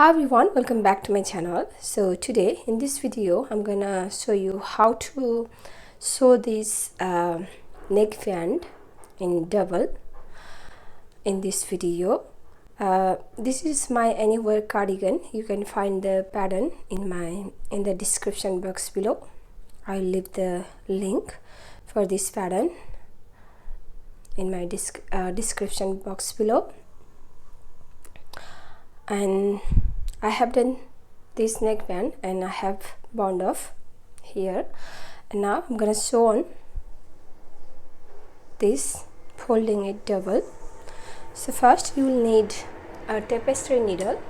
Hi everyone, welcome back to my channel. So today in this video I'm gonna show you how to sew this neckband in double in this video. This is my Anywhere cardigan. You can find the pattern in the description box below. I'll leave the link for this pattern in my description box below. And I have done this neckband and I have bound off here, and now I'm gonna sew on this, folding it double. So first you will need a tapestry needle.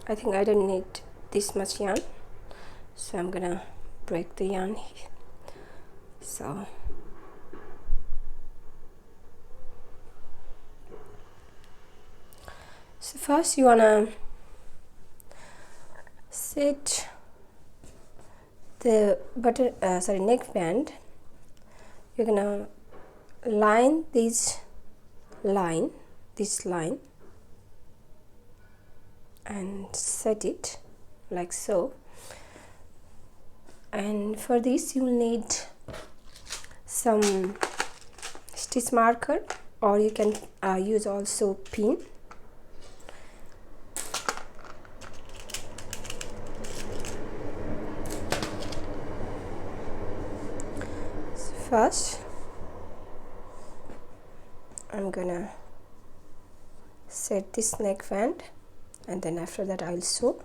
I think I don't need this much yarn, so I'm gonna break the yarn here. So first you wanna set the neckband. You're gonna line this line and set it like so. And for this you will need some stitch marker, or you can use also pin. First I'm gonna set this neckband, and then after that I'll sew.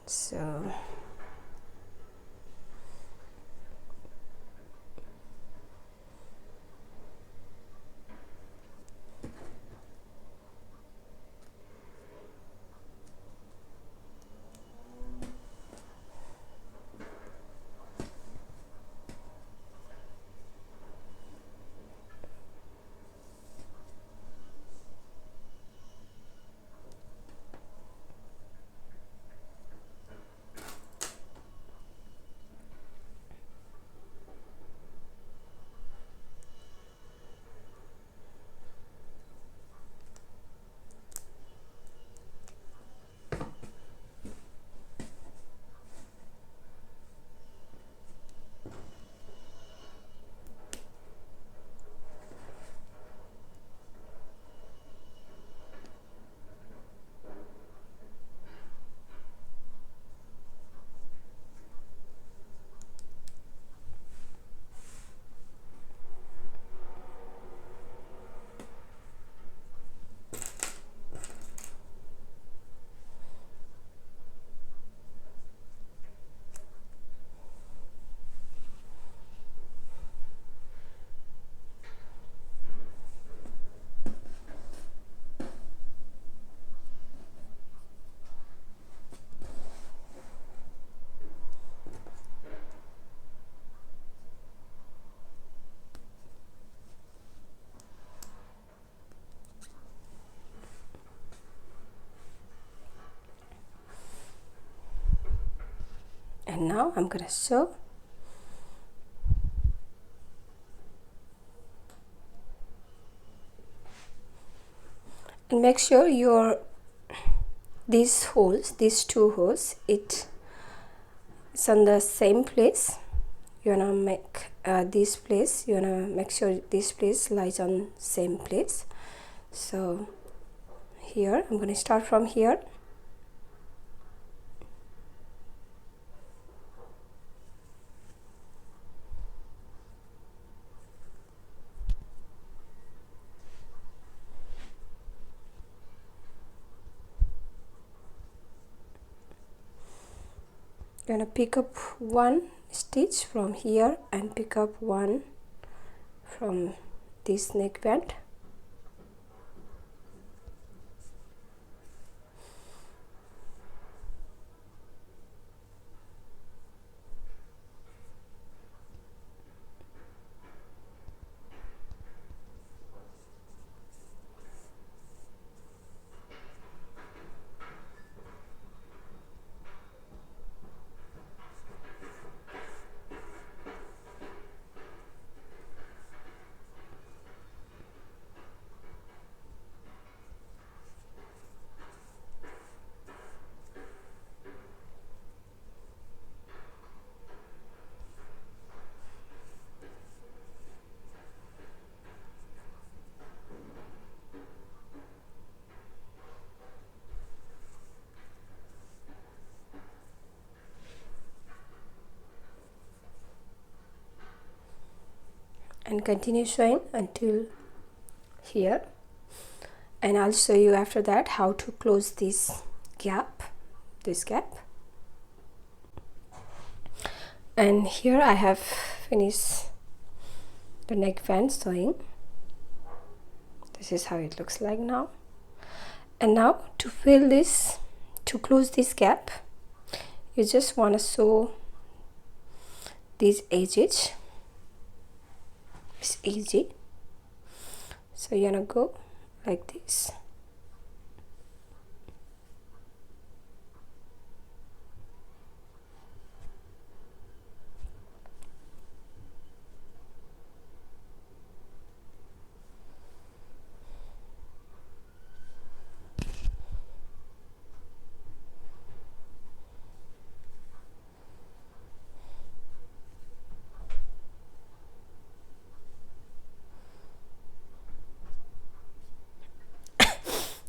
So and now I'm gonna sew. And make sure these two holes, it's on the same place. You wanna make this place, you wanna make sure this place lies on same place. So here I'm gonna start from here. Gonna pick up one stitch from here and pick up one from this neckband. and continue sewing until here, and I'll show you after that how to close this gap. And here I have finished the neckband sewing. This is how it looks like now. And now to fill this, to close this gap, you just want to sew these edges. It's easy. So you're gonna go like this.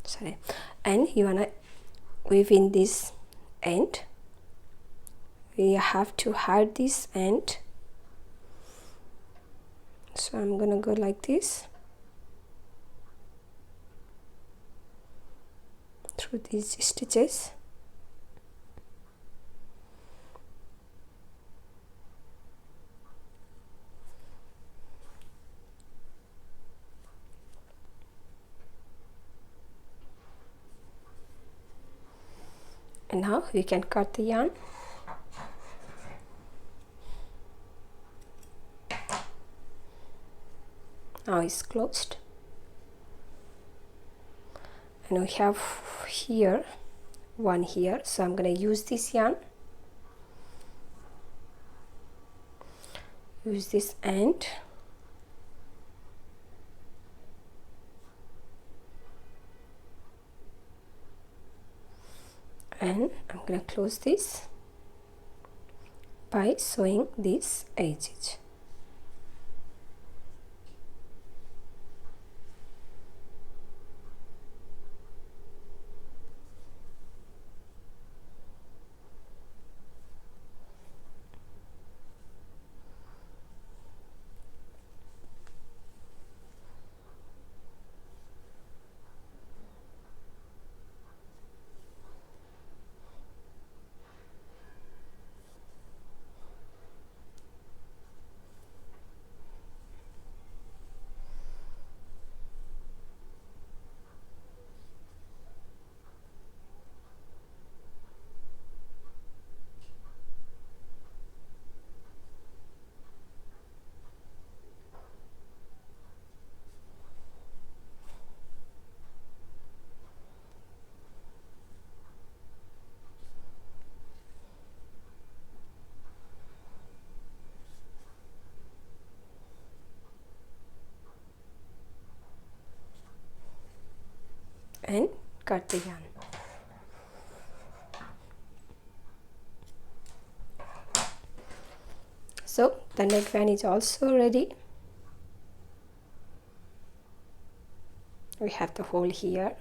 Sorry. And you wanna weave in this end. We have to hide this end, so I'm gonna go like this through these stitches. And now we can cut the yarn. Now it's closed, and we have here one here, so I'm going to use this yarn, use this end, and I'm going to close this by sewing these edges. And cut the yarn. So the neckband is also ready. We have the hole here.